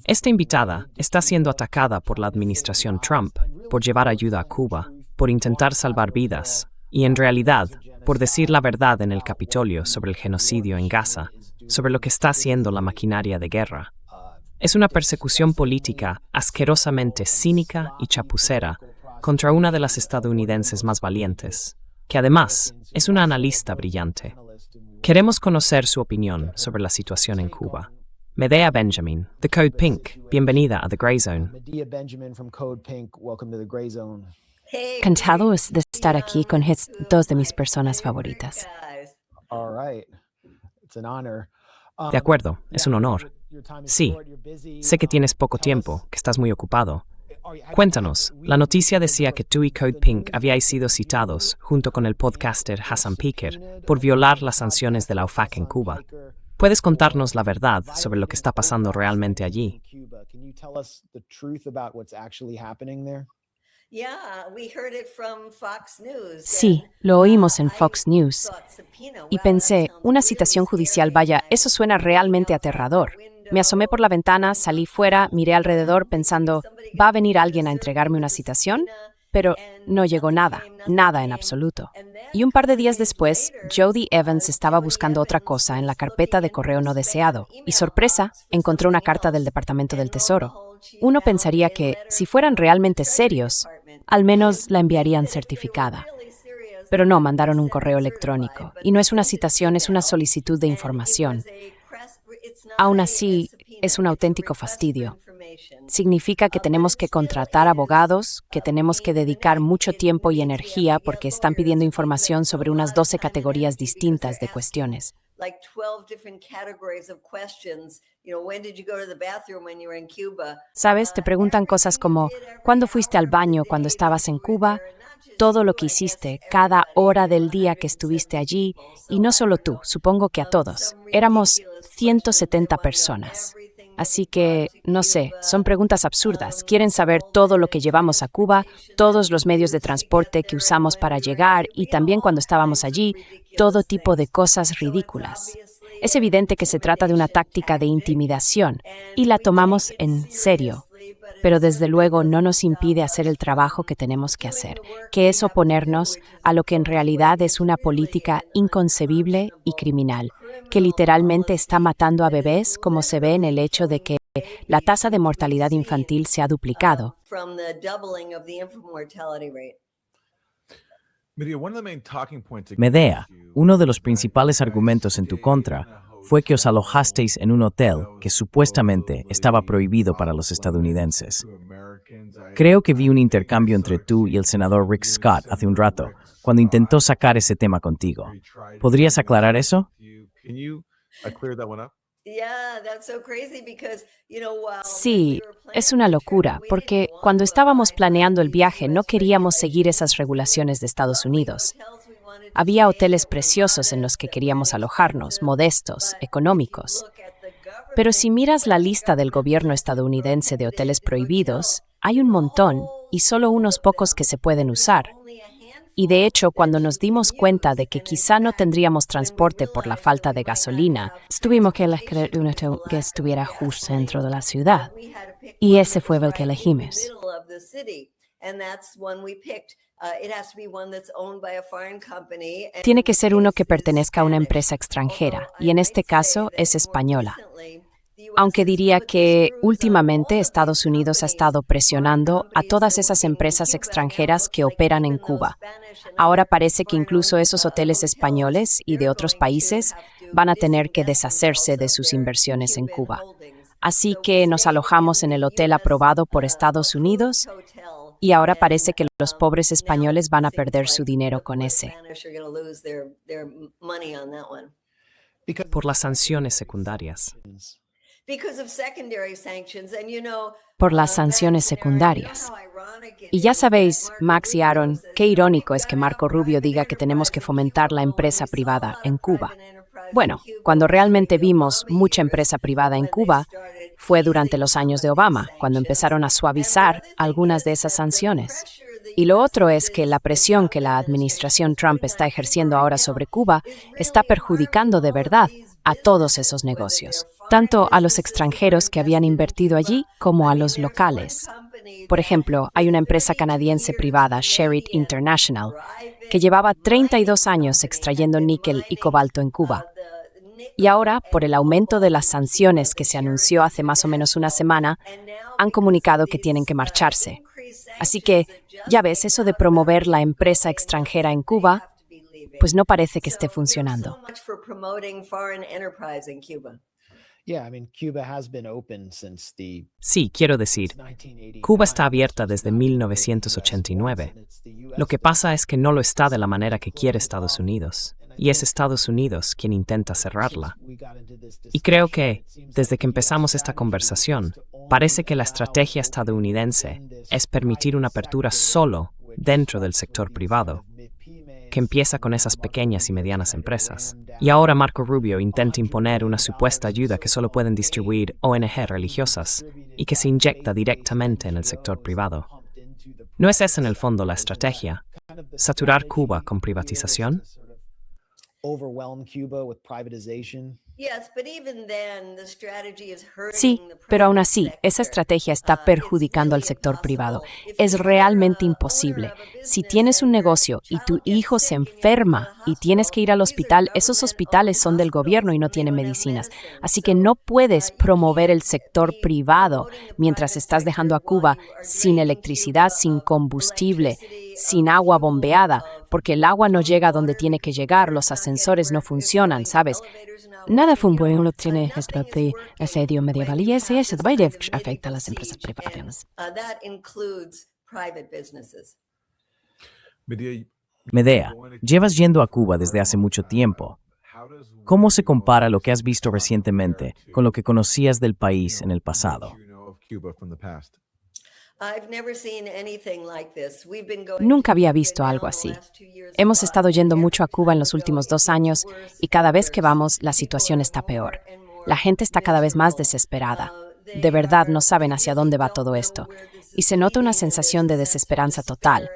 Esta invitada está siendo atacada por la administración Trump por llevar ayuda a Cuba, por intentar salvar vidas, y en realidad, por decir la verdad en el Capitolio sobre el genocidio en Gaza, sobre lo que está haciendo la maquinaria de guerra. Es una persecución política asquerosamente cínica y chapucera contra una de las estadounidenses más valientes, que además es una analista brillante. Queremos conocer su opinión sobre la situación en Cuba. Medea Benjamin, The Code Pink, bienvenida a The Grey Zone. Encantado de estar aquí con dos de mis personas favoritas. De acuerdo, es un honor. Sí, sé que tienes poco tiempo, que estás muy ocupado. Cuéntanos, la noticia decía que tú y Code Pink habíais sido citados, junto con el podcaster Hassan Piker, por violar las sanciones de la OFAC en Cuba. ¿Puedes contarnos la verdad sobre lo que está pasando realmente allí? Sí, lo oímos en Fox News. Y pensé, una citación judicial, vaya, eso suena realmente aterrador. Me asomé por la ventana, salí fuera, miré alrededor pensando, ¿va a venir alguien a entregarme una citación? Pero no llegó nada, nada en absoluto. Y un par de días después, Jody Evans estaba buscando otra cosa en la carpeta de correo no deseado, y sorpresa, encontró una carta del Departamento del Tesoro. Uno pensaría que, si fueran realmente serios, al menos la enviarían certificada. Pero no, mandaron un correo electrónico, y no es una citación, es una solicitud de información. Aún así, es un auténtico fastidio. Significa que tenemos que contratar abogados, que tenemos que dedicar mucho tiempo y energía porque están pidiendo información sobre unas 12 categorías distintas de cuestiones. ¿Sabes? Te preguntan cosas como, ¿cuándo fuiste al baño cuando estabas en Cuba? Todo lo que hiciste, cada hora del día que estuviste allí, y no solo tú, supongo que a todos. Éramos 170 personas. Así que, no sé, son preguntas absurdas. Quieren saber todo lo que llevamos a Cuba, todos los medios de transporte que usamos para llegar y también cuando estábamos allí, todo tipo de cosas ridículas. Es evidente que se trata de una táctica de intimidación y la tomamos en serio. Pero desde luego no nos impide hacer el trabajo que tenemos que hacer, que es oponernos a lo que en realidad es una política inconcebible y criminal, que literalmente está matando a bebés, como se ve en el hecho de que la tasa de mortalidad infantil se ha duplicado. Medea, uno de los principales argumentos en tu contra fue que os alojasteis en un hotel que supuestamente estaba prohibido para los estadounidenses. Creo que vi un intercambio entre tú y el senador Rick Scott hace un rato, cuando intentó sacar ese tema contigo. ¿Podrías aclarar eso? Sí, es una locura, porque cuando estábamos planeando el viaje no queríamos seguir esas regulaciones de Estados Unidos. Había hoteles preciosos en los que queríamos alojarnos, modestos, económicos. Pero si miras la lista del gobierno estadounidense de hoteles prohibidos, hay un montón y solo unos pocos que se pueden usar. Y de hecho, cuando nos dimos cuenta de que quizá no tendríamos transporte por la falta de gasolina, tuvimos que elegir un hotel que estuviera justo dentro de la ciudad. Y ese fue el que elegimos. Tiene que ser uno que pertenezca a una empresa extranjera, y en este caso es española. Aunque diría que últimamente Estados Unidos ha estado presionando a todas esas empresas extranjeras que operan en Cuba. Ahora parece que incluso esos hoteles españoles y de otros países van a tener que deshacerse de sus inversiones en Cuba. Así que nos alojamos en el hotel aprobado por Estados Unidos y ahora parece que los pobres españoles van a perder su dinero con ese. Por las sanciones secundarias. Por las sanciones secundarias. Y ya sabéis, Max y Aaron, qué irónico es que Marco Rubio diga que tenemos que fomentar la empresa privada en Cuba. Bueno, cuando realmente vimos mucha empresa privada en Cuba, fue durante los años de Obama, cuando empezaron a suavizar algunas de esas sanciones. Y lo otro es que la presión que la administración Trump está ejerciendo ahora sobre Cuba está perjudicando de verdad a todos esos negocios. tanto a los extranjeros que habían invertido allí como a los locales. Por ejemplo, hay una empresa canadiense privada, Sherritt International, que llevaba 32 años extrayendo níquel y cobalto en Cuba. Y ahora, por el aumento de las sanciones que se anunció hace más o menos una semana, han comunicado que tienen que marcharse. Así que, ya ves, eso de promover la empresa extranjera en Cuba, pues no parece que esté funcionando. Sí, quiero decir, Cuba está abierta desde 1989. Lo que pasa es que no lo está de la manera que quiere Estados Unidos, y es Estados Unidos quien intenta cerrarla. Y creo que, desde que empezamos esta conversación, parece que la estrategia estadounidense es permitir una apertura solo dentro del sector privado, que empieza con esas pequeñas y medianas empresas. Y ahora Marco Rubio intenta imponer una supuesta ayuda que solo pueden distribuir ONG religiosas y que se inyecta directamente en el sector privado. ¿No es esa en el fondo la estrategia? ¿Saturar Cuba con privatización? Sí, pero aún así, esa estrategia está perjudicando al sector privado. Es realmente imposible. Si tienes un negocio y tu hijo se enferma y tienes que ir al hospital, esos hospitales son del gobierno y no tienen medicinas. Así que no puedes promover el sector privado mientras estás dejando a Cuba sin electricidad, sin combustible, sin agua bombeada, porque el agua no llega a donde tiene que llegar, los ascensores no funcionan, ¿sabes? Nada bueno tiene este asedio medieval y ese afecta a las empresas privadas. Medea, llevas yendo a Cuba desde hace mucho tiempo. ¿Cómo se compara lo que has visto recientemente con lo que conocías del país en el pasado? Nunca había visto algo así. Hemos estado yendo mucho a Cuba en los últimos 2 años y cada vez que vamos, la situación está peor. La gente está cada vez más desesperada. De verdad no saben hacia dónde va todo esto. Y se nota una sensación de desesperanza total,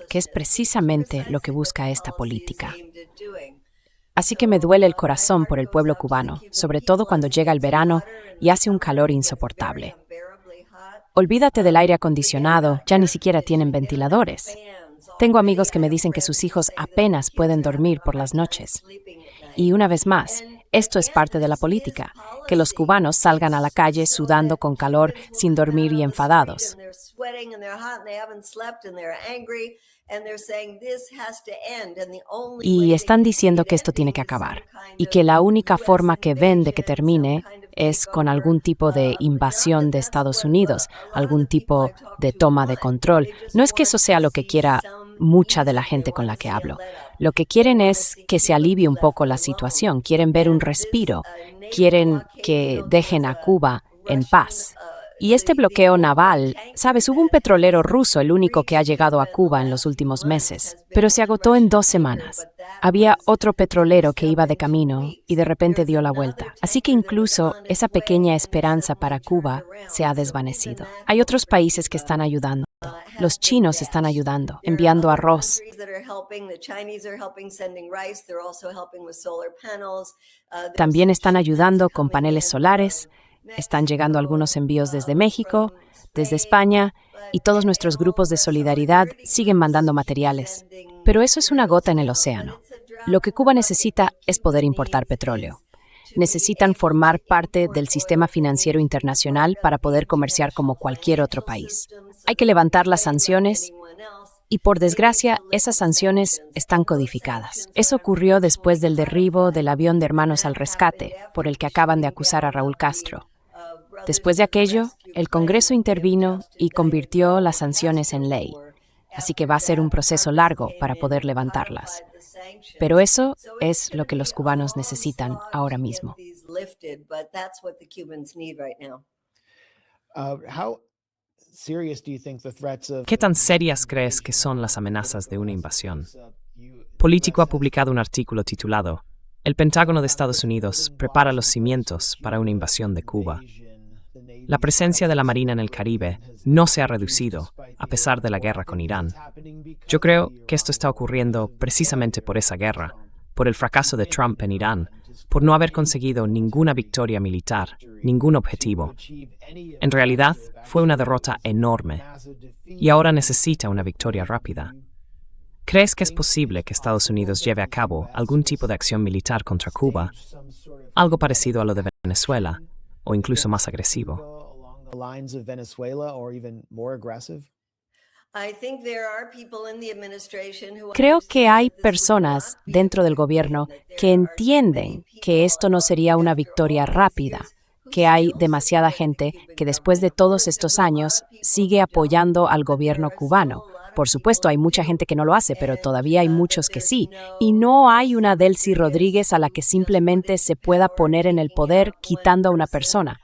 que es precisamente lo que busca esta política. Así que me duele el corazón por el pueblo cubano, sobre todo cuando llega el verano y hace un calor insoportable. Olvídate del aire acondicionado, ya ni siquiera tienen ventiladores. Tengo amigos que me dicen que sus hijos apenas pueden dormir por las noches. Y una vez más, esto es parte de la política, que los cubanos salgan a la calle sudando con calor, sin dormir y enfadados. Y están diciendo que esto tiene que acabar y que la única forma que ven de que termine es con algún tipo de invasión de Estados Unidos, algún tipo de toma de control. No es que eso sea lo que quiera mucha de la gente con la que hablo. Lo que quieren es que se alivie un poco la situación, quieren ver un respiro, quieren que dejen a Cuba en paz. Y este bloqueo naval, sabes, hubo un petrolero ruso, el único que ha llegado a Cuba en los últimos meses, pero se agotó en 2 semanas. Había otro petrolero que iba de camino y de repente dio la vuelta. Así que incluso esa pequeña esperanza para Cuba se ha desvanecido. Hay otros países que están ayudando. Los chinos están ayudando, enviando arroz. También están ayudando con paneles solares. Están llegando algunos envíos desde México, desde España, y todos nuestros grupos de solidaridad siguen mandando materiales. Pero eso es una gota en el océano. Lo que Cuba necesita es poder importar petróleo. Necesitan formar parte del sistema financiero internacional para poder comerciar como cualquier otro país. Hay que levantar las sanciones y, por desgracia, esas sanciones están codificadas. Eso ocurrió después del derribo del avión de Hermanos al Rescate, por el que acaban de acusar a Raúl Castro. Después de aquello, el Congreso intervino y convirtió las sanciones en ley. Así que va a ser un proceso largo para poder levantarlas. Pero eso es lo que los cubanos necesitan ahora mismo. ¿Qué tan serias crees que son las amenazas de una invasión? Político ha publicado un artículo titulado "El Pentágono de Estados Unidos prepara los cimientos para una invasión de Cuba". La presencia de la Marina en el Caribe no se ha reducido, a pesar de la guerra con Irán. Yo creo que esto está ocurriendo precisamente por esa guerra, por el fracaso de Trump en Irán, por no haber conseguido ninguna victoria militar, ningún objetivo. En realidad, fue una derrota enorme, y ahora necesita una victoria rápida. ¿Crees que es posible que Estados Unidos lleve a cabo algún tipo de acción militar contra Cuba, algo parecido a lo de Venezuela, o incluso más agresivo? Creo que hay personas dentro del gobierno que entienden que esto no sería una victoria rápida, que hay demasiada gente que después de todos estos años sigue apoyando al gobierno cubano. Por supuesto, hay mucha gente que no lo hace, pero todavía hay muchos que sí. Y no hay una Delcy Rodríguez a la que simplemente se pueda poner en el poder quitando a una persona.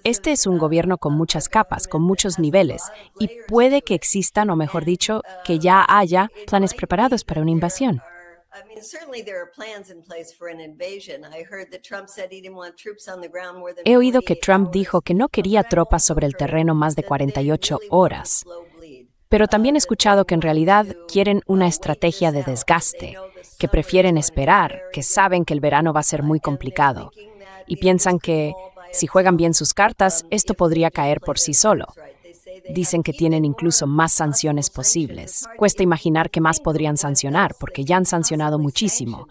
Este es un gobierno con muchas capas, con muchos niveles, y puede que existan, o mejor dicho, que ya haya planes preparados para una invasión. He oído que Trump dijo que no quería tropas sobre el terreno más de 48 horas. Pero también he escuchado que en realidad quieren una estrategia de desgaste, que prefieren esperar, que saben que el verano va a ser muy complicado, y piensan que si juegan bien sus cartas, esto podría caer por sí solo. Dicen que tienen incluso más sanciones posibles. Cuesta imaginar qué más podrían sancionar, porque ya han sancionado muchísimo.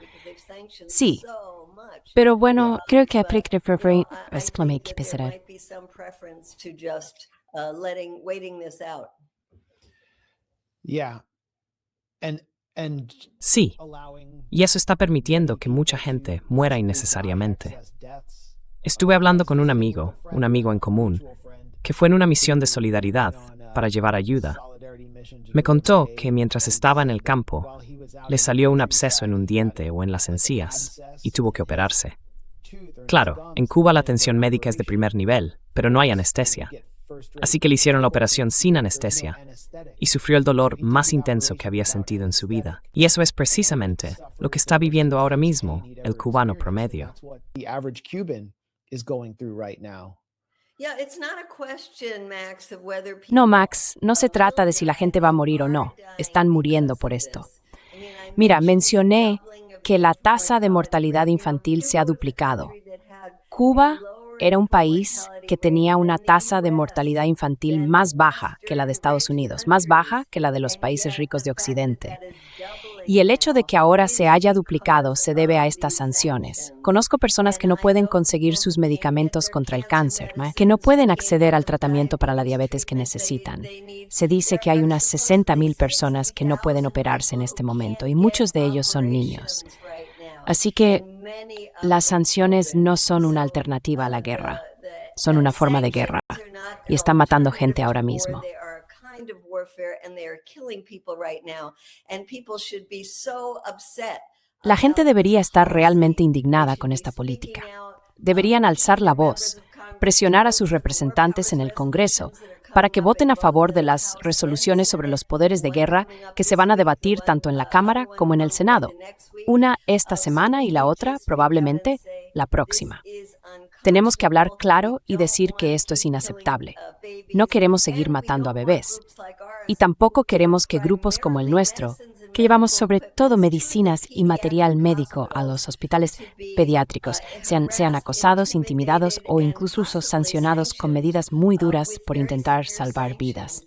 Sí, pero bueno, creo que Sí, y eso está permitiendo que mucha gente muera innecesariamente. Estuve hablando con un amigo en común, que fue en una misión de solidaridad para llevar ayuda. Me contó que mientras estaba en el campo, le salió un absceso en un diente o en las encías y tuvo que operarse. Claro, en Cuba la atención médica es de primer nivel, pero no hay anestesia. Así que le hicieron la operación sin anestesia y sufrió el dolor más intenso que había sentido en su vida. Y eso es precisamente lo que está viviendo ahora mismo el cubano promedio. No, Max, no se trata de si la gente va a morir o no. Están muriendo por esto. Mira, mencioné que la tasa de mortalidad infantil se ha duplicado. Cuba era un país que tenía una tasa de mortalidad infantil más baja que la de Estados Unidos, más baja que la de los países ricos de Occidente. Y el hecho de que ahora se haya duplicado se debe a estas sanciones. Conozco personas que no pueden conseguir sus medicamentos contra el cáncer, que no pueden acceder al tratamiento para la diabetes que necesitan. Se dice que hay unas 60,000 personas que no pueden operarse en este momento y muchos de ellos son niños. Así que las sanciones no son una alternativa a la guerra, son una forma de guerra y están matando gente ahora mismo. La gente debería estar realmente indignada con esta política. Deberían alzar la voz, presionar a sus representantes en el Congreso para que voten a favor de las resoluciones sobre los poderes de guerra que se van a debatir tanto en la Cámara como en el Senado. Una esta semana y la otra, probablemente, la próxima. Tenemos que hablar claro y decir que esto es inaceptable. No queremos seguir matando a bebés. Y tampoco queremos que grupos como el nuestro, que llevamos sobre todo medicinas y material médico a los hospitales pediátricos, sean acosados, intimidados o incluso sancionados con medidas muy duras por intentar salvar vidas.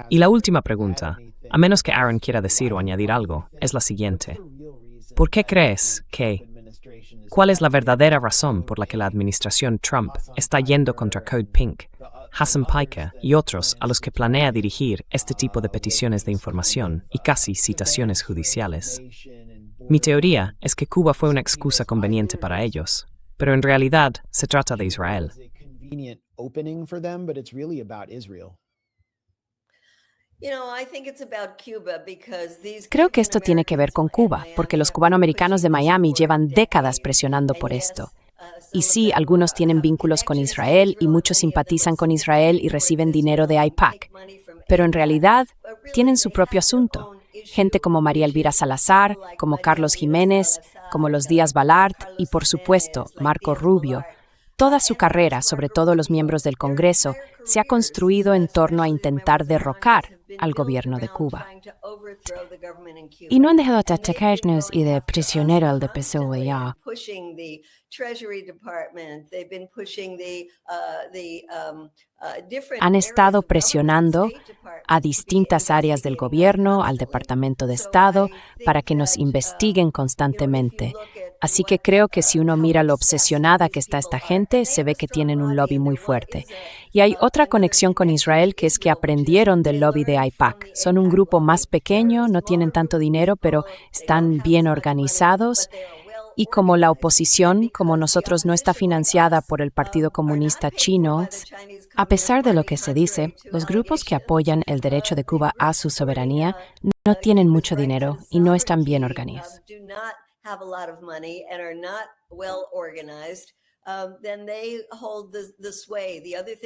Y la última pregunta, a menos que Aaron quiera decir o añadir algo, es la siguiente. ¿Por qué crees que... ¿Cuál es la verdadera razón por la que la administración Trump está yendo contra Code Pink, Hassan Piker y otros a los que planea dirigir este tipo de peticiones de información y casi citaciones judiciales? Mi teoría es que Cuba fue una excusa conveniente para ellos, pero en realidad se trata de Israel. Creo que esto tiene que ver con Cuba, porque los cubanoamericanos de Miami llevan décadas presionando por esto. Y sí, algunos tienen vínculos con Israel y muchos simpatizan con Israel y reciben dinero de AIPAC, pero en realidad tienen su propio asunto. Gente como María Elvira Salazar, como Carlos Jiménez, como los Díaz Balart y, por supuesto, Marco Rubio. Toda su carrera, sobre todo los miembros del Congreso, se ha construido en torno a intentar derrocar al gobierno de Cuba. Y no han dejado de atacarnos y de prisionero de PSOE ya. Han estado presionando a distintas áreas del gobierno, al Departamento de Estado, para que nos investiguen constantemente. Así que creo que si uno mira lo obsesionada que está esta gente, se ve que tienen un lobby muy fuerte. Y hay otra conexión con Israel, que es que aprendieron del lobby de AIPAC. Son un grupo más pequeño, no tienen tanto dinero, pero están bien organizados. Y como la oposición, como nosotros, no está financiada por el Partido Comunista Chino, a pesar de lo que se dice, los grupos que apoyan el derecho de Cuba a su soberanía no tienen mucho dinero y no están bien organizados.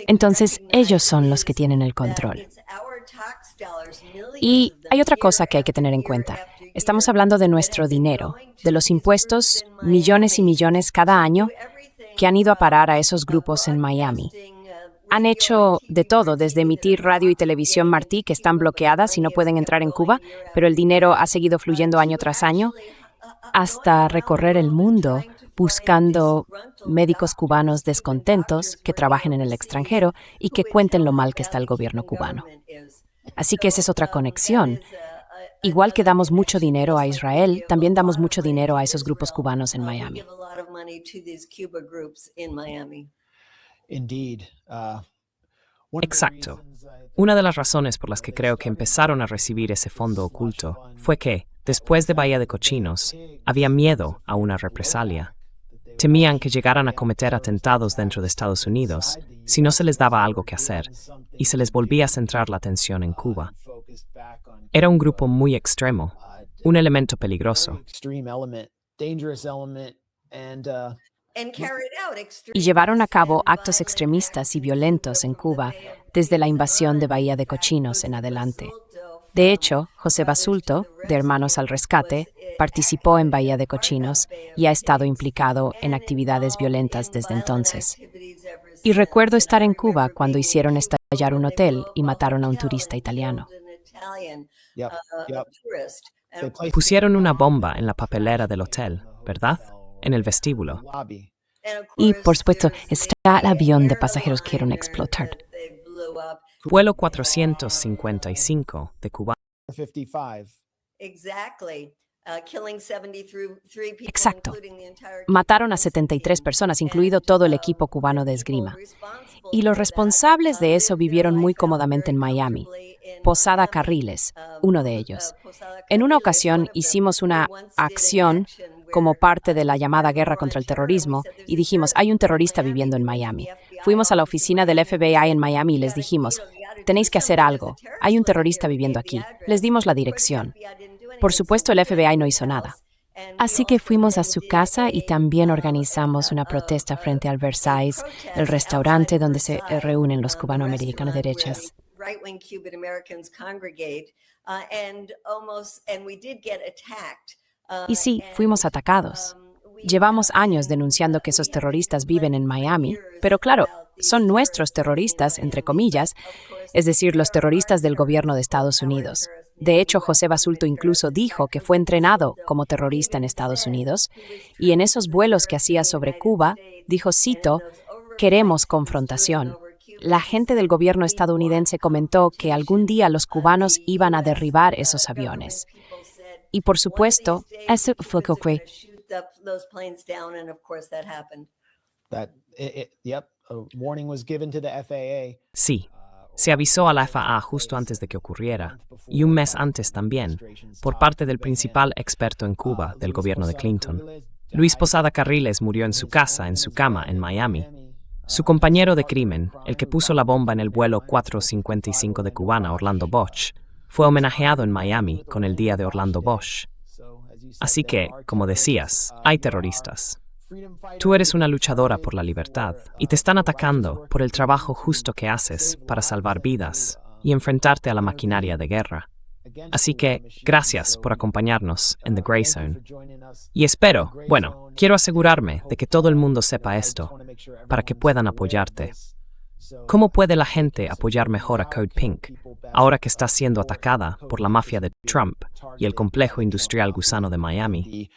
Entonces, ellos son los que tienen el control. Y hay otra cosa que hay que tener en cuenta. Estamos hablando de nuestro dinero, de los impuestos, millones y millones cada año, que han ido a parar a esos grupos en Miami. Han hecho de todo, desde emitir radio y televisión Martí, que están bloqueadas y no pueden entrar en Cuba, pero el dinero ha seguido fluyendo año tras año, hasta recorrer el mundo buscando médicos cubanos descontentos que trabajen en el extranjero y que cuenten lo mal que está el gobierno cubano. Así que esa es otra conexión. Igual que damos mucho dinero a Israel, también damos mucho dinero a esos grupos cubanos en Miami. Exacto. Una de las razones por las que creo que empezaron a recibir ese fondo oculto fue que, después de Bahía de Cochinos, había miedo a una represalia. Temían que llegaran a cometer atentados dentro de Estados Unidos si no se les daba algo que hacer y se les volvía a centrar la atención en Cuba. Era un grupo muy extremo, un elemento peligroso. Y llevaron a cabo actos extremistas y violentos en Cuba desde la invasión de Bahía de Cochinos en adelante. De hecho, José Basulto, de Hermanos al Rescate, participó en Bahía de Cochinos y ha estado implicado en actividades violentas desde entonces. Y recuerdo estar en Cuba cuando hicieron estallar un hotel y mataron a un turista italiano. Pusieron una bomba en la papelera del hotel, ¿verdad? En el vestíbulo. Y, por supuesto, está el avión de pasajeros que quieren explotar. Vuelo 455 de Cuba. Exacto. Mataron a 73 personas, incluido todo el equipo cubano de esgrima. Y los responsables de eso vivieron muy cómodamente en Miami. Posada Carriles, uno de ellos. En una ocasión hicimos una acción como parte de la llamada guerra contra el terrorismo y dijimos, hay un terrorista viviendo en Miami. Fuimos a la oficina del FBI en Miami y les dijimos, tenéis que hacer algo, hay un terrorista viviendo aquí. Les dimos la dirección. Por supuesto, el FBI no hizo nada. Así que fuimos a su casa y también organizamos una protesta frente al Versailles, el restaurante donde se reúnen los cubanoamericanos de derechas. Y sí, fuimos atacados. Llevamos años denunciando que esos terroristas viven en Miami, pero claro, son nuestros terroristas, entre comillas, es decir, los terroristas del gobierno de Estados Unidos. De hecho, José Basulto incluso dijo que fue entrenado como terrorista en Estados Unidos, y en esos vuelos que hacía sobre Cuba, dijo, cito, queremos confrontación. La gente del gobierno estadounidense comentó que algún día los cubanos iban a derribar esos aviones. Y por supuesto, eso fue lo que Sí, se avisó a la FAA justo antes de que ocurriera, y un mes antes también, por parte del principal experto en Cuba del gobierno de Clinton. Luis Posada Carriles murió en su casa, en su cama, en Miami. Su compañero de crimen, el que puso la bomba en el vuelo 455 de Cubana, Orlando Bosch, fue homenajeado en Miami con el Día de Orlando Bosch. Así que, como decías, hay terroristas. Tú eres una luchadora por la libertad y te están atacando por el trabajo justo que haces para salvar vidas y enfrentarte a la maquinaria de guerra. Así que, gracias por acompañarnos en The Grey Zone. Y espero, quiero asegurarme de que todo el mundo sepa esto, para que puedan apoyarte. ¿Cómo puede la gente apoyar mejor a Code Pink, ahora que está siendo atacada por la mafia de Trump y el complejo industrial gusano de Miami?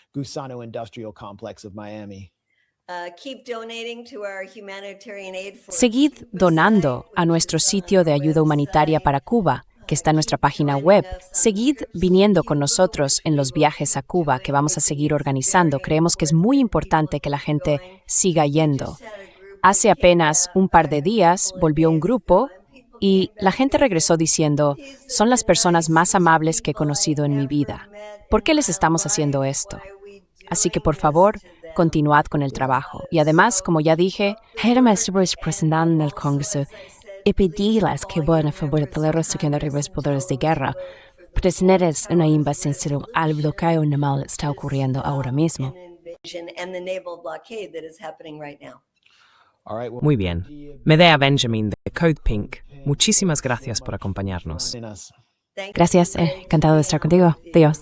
Seguid donando a nuestro sitio de ayuda humanitaria para Cuba, que está en nuestra página web. Seguid viniendo con nosotros en los viajes a Cuba que vamos a seguir organizando. Creemos que es muy importante que la gente siga yendo. Hace apenas un par de días volvió un grupo y la gente regresó diciendo, son las personas más amables que he conocido en mi vida. ¿Por qué les estamos haciendo esto? Así que, por favor, continuad con el trabajo. Y además, como ya dije, presentando en el Congreso y pedirles que van a favor de la restricción de los poderes de guerra, presionar una invasión al bloqueo naval que está ocurriendo ahora mismo. Muy bien. Medea Benjamin de Code Pink, muchísimas gracias por acompañarnos. Gracias, encantado de estar contigo. Adiós.